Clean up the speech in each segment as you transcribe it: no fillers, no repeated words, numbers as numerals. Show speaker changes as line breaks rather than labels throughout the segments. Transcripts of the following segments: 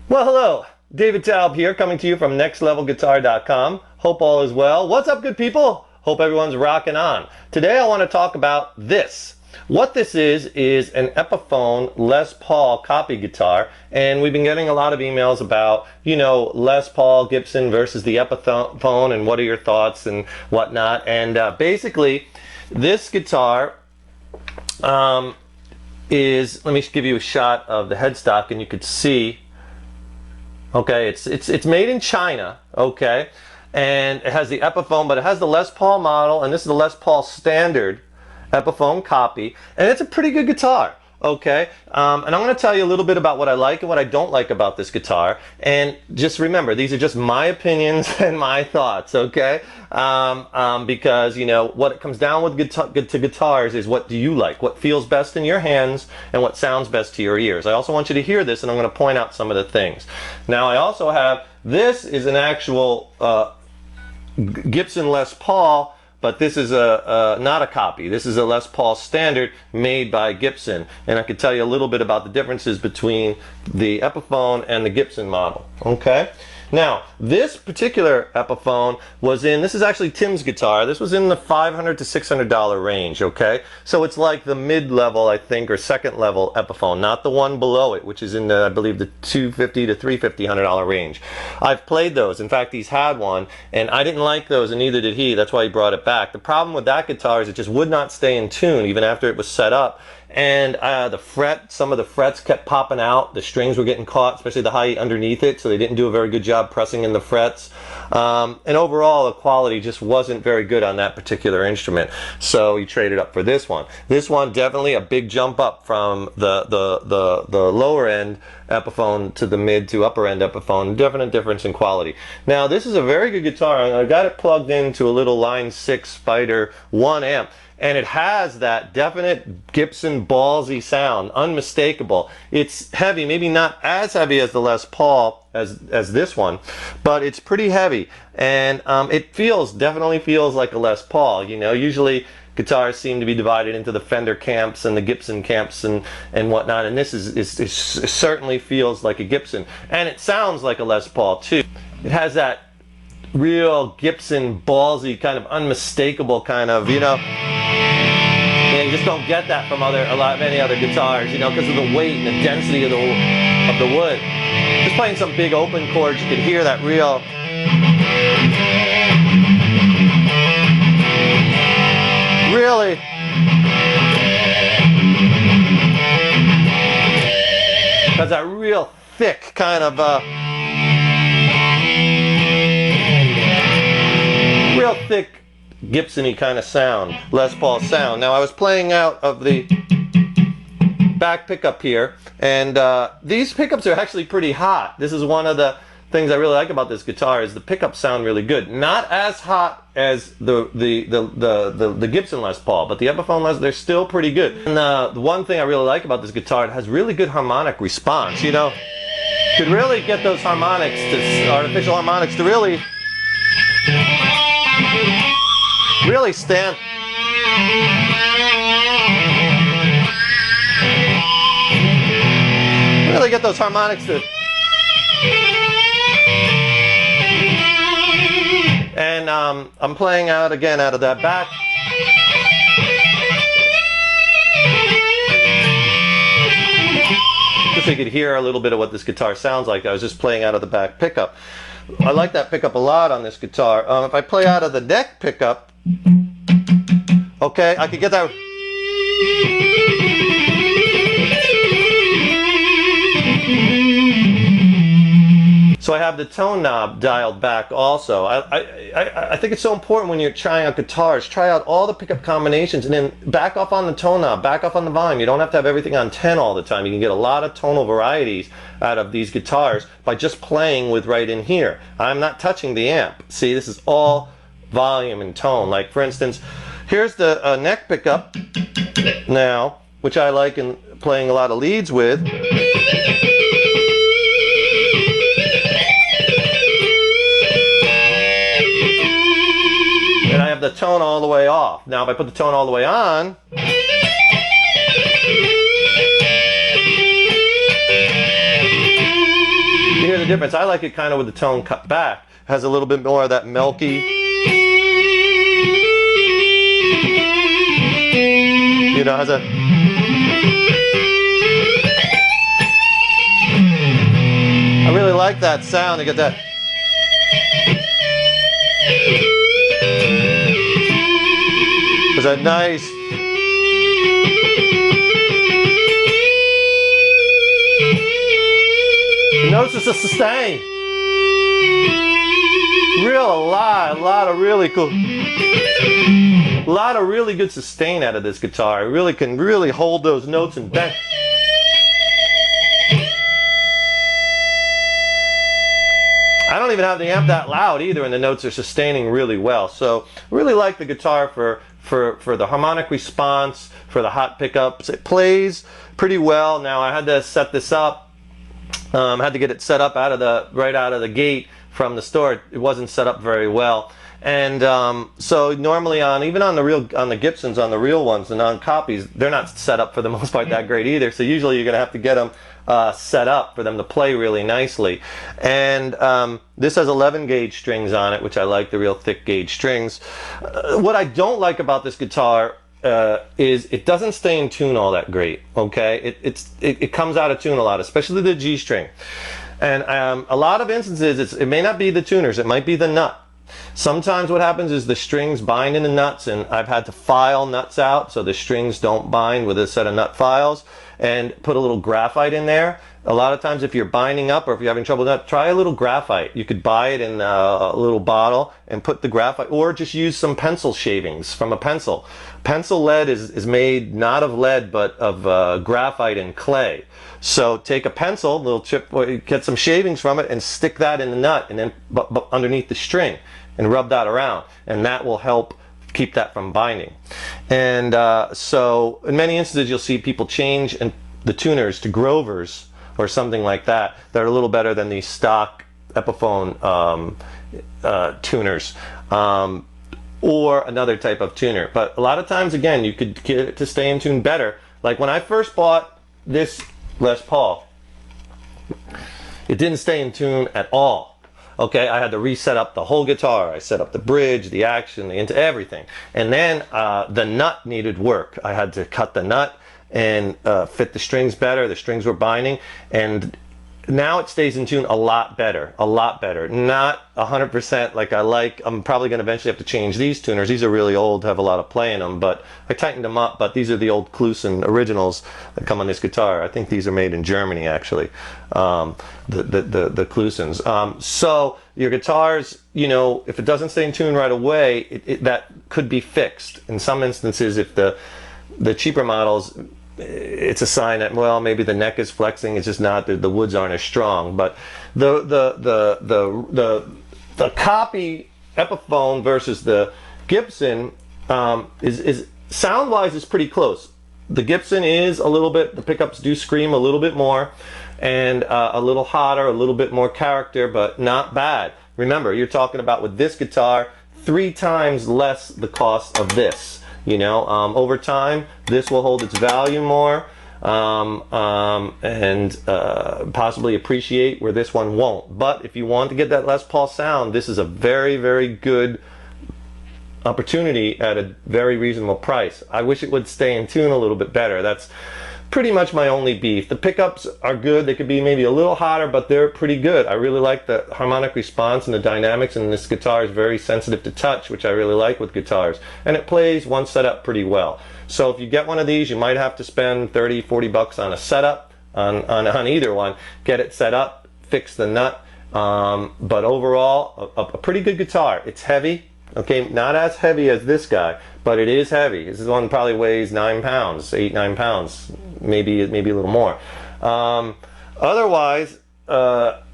Well, hello. David Taub here, coming to you from nextlevelguitar.com. Hope all is well. What's up, good people? Hope everyone's rocking on. Today I want to talk about this. What this is an Epiphone Les Paul copy guitar, and we've been getting a lot of emails about, you know, Les Paul, Gibson versus the Epiphone, and what are your thoughts and whatnot. And basically, this guitar is, let me give you a shot of the headstock and you could see. Okay, it's made in China, okay, and it has the Epiphone, but it has the Les Paul model, and this is the Les Paul standard Epiphone copy, and it's a pretty good guitar, okay. And I'm going to tell you a little bit about what I like and what I don't like about this guitar, and just remember, these are just my opinions and my thoughts, okay. Because, you know, what it comes down with guitars is, what do you like? What feels best in your hands and what sounds best to your ears. I also want you to hear this, and I'm going to point out some of the things. Now, I also have, this is an actual Gibson Les Paul, but this is not a copy. This is a Les Paul standard made by Gibson, and I could tell you a little bit about the differences between the Epiphone and the Gibson model, okay? Now, this particular Epiphone was in, this is actually Tim's guitar, this was in the $500 to $600 range, okay? So it's like the mid-level, I think, or second-level Epiphone, not the one below it, which is in, I believe, the $250 to $350 range. I've played those. In fact, he's had one, and I didn't like those, and neither did he. That's why he brought it back. The problem with that guitar is it just would not stay in tune, even after it was set up. And some of the frets kept popping out. The strings were getting caught, especially the high underneath it, so they didn't do a very good job pressing in the frets. And overall, the quality just wasn't very good on that particular instrument. So he traded up for this one. This one, definitely a big jump up from the lower end Epiphone to the mid to upper end Epiphone. Definite difference in quality. Now, this is a very good guitar. I got it plugged into a little Line 6 Spider 1 amp. And it has that definite Gibson ballsy sound, unmistakable. It's heavy, maybe not as heavy as the Les Paul as this one, but it's pretty heavy. And it definitely feels like a Les Paul. You know, usually guitars seem to be divided into the Fender camps and the Gibson camps and whatnot, and this it certainly feels like a Gibson. And it sounds like a Les Paul too. It has that real Gibson ballsy, kind of unmistakable kind of, you know. Yeah, you just don't get that from many other guitars, you know, because of the weight and the density of the wood. Just playing some big open chords, you can hear that real. Really. Has that real thick kind of real thick Gibson-y kind of sound, Les Paul sound. Now, I was playing out of the back pickup here, and these pickups are actually pretty hot. This is one of the things I really like about this guitar, is the pickups sound really good. Not as hot as the Gibson Les Paul, but the Epiphone they're still pretty good. And the one thing I really like about this guitar, it has really good harmonic response. You know, you could really get those harmonics, artificial harmonics, to really stand. Really get those harmonics to. And I'm playing out again out of that back. Just so you could hear a little bit of what this guitar sounds like. I was just playing out of the back pickup. I like that pickup a lot on this guitar. If I play out of the neck pickup, okay, I could get that. So I have the tone knob dialed back also. I think it's so important when you're trying out guitars, try out all the pickup combinations and then back off on the tone knob, back off on the volume. You don't have to have everything on 10 all the time. You can get a lot of tonal varieties out of these guitars by just playing with right in here. I'm not touching the amp. See, this is all volume and tone. Like, for instance, here's the neck pickup now, which I like in playing a lot of leads with. And I have the tone all the way off. Now, if I put the tone all the way on, you hear the difference. I like it kind of with the tone cut back. Has a little bit more of that milky, you know, has a, I really like that sound. You get that. There's a nice, notice it's a sustain. A lot of really cool, a lot of really good sustain out of this guitar. It really can really hold those notes and bend. I don't even have the amp that loud either, and the notes are sustaining really well. So really like the guitar for the harmonic response, for the hot pickups. It plays pretty well. Now I had to set this up. Had to get it set up right out of the gate from the store. It wasn't set up very well, and so normally even on the Gibsons, on the real ones, the non-copies, they're not set up for the most part that great either. So usually you're gonna have to get them set up for them to play really nicely. And this has 11 gauge strings on it, which I like, the real thick gauge strings. What I don't like about this guitar is it doesn't stay in tune all that great. Okay, it comes out of tune a lot, especially the G string. And a lot of instances, it may not be the tuners, it might be the nut. Sometimes what happens is the strings bind in the nuts, and I've had to file nuts out so the strings don't bind with a set of nut files, and put a little graphite in there. A lot of times if you're binding up or if you're having trouble with nut, try a little graphite. You could buy it in a little bottle and put the graphite, or just use some pencil shavings from a pencil. Pencil lead is made not of lead but of graphite and clay. So take a pencil, little chip, get some shavings from it and stick that in the nut, and then underneath the string, and rub that around, and that will help keep that from binding. And so in many instances you'll see people change the tuners to Grovers or something like that that are a little better than these stock Epiphone tuners, or another type of tuner. But a lot of times, again, you could get it to stay in tune better. Like when I first bought this Les Paul, it didn't stay in tune at all. Okay, I had to reset up the whole guitar. I set up the bridge, the action, into everything. And then the nut needed work. I had to cut the nut and fit the strings better. The strings were binding, and now it stays in tune a lot better, a lot better. Not 100% like I like. I'm probably going to eventually have to change these tuners. These are really old, have a lot of play in them, but I tightened them up. But these are the old Kluson originals that come on this guitar. I think these are made in Germany, actually, the Klusons. So your guitars, you know, if it doesn't stay in tune right away, that could be fixed. In some instances, if the cheaper models, it's a sign that, well, maybe the neck is flexing. It's just not, the woods aren't as strong. But the copy Epiphone versus the Gibson is sound-wise is pretty close. The Gibson is a little bit, the pickups do scream a little bit more, and a little hotter, a little bit more character, but not bad. Remember, you're talking about, with this guitar, 3 times less the cost of this. You know, over time, this will hold its value more, and possibly appreciate where this one won't. But if you want to get that Les Paul sound, this is a very, very good opportunity at a very reasonable price. I wish it would stay in tune a little bit better. That's pretty much my only beef. The pickups are good. They could be maybe a little hotter, but they're pretty good. I really like the harmonic response and the dynamics, and this guitar is very sensitive to touch, which I really like with guitars. And it plays one setup pretty well. So if you get one of these, you might have to spend 30, 40 bucks on a setup, on either one. Get it set up, fix the nut. But overall, a pretty good guitar. It's heavy. Okay, not as heavy as this guy, but it is heavy. This one probably weighs 9 pounds, 8, 9 pounds, maybe a little more. Otherwise,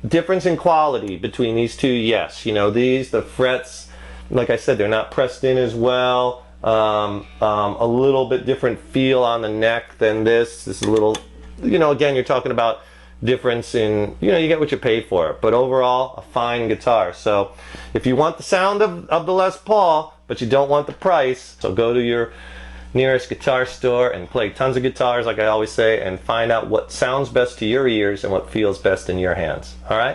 difference in quality between these two, yes. You know, the frets, like I said, they're not pressed in as well. A little bit different feel on the neck than this. This is a little, you know, again, you're talking about difference in, you know, you get what you pay for, but overall a fine guitar. So if you want the sound of the Les Paul but you don't want the price, so go to your nearest guitar store and play tons of guitars, like I always say, and find out what sounds best to your ears and what feels best in your hands. All right?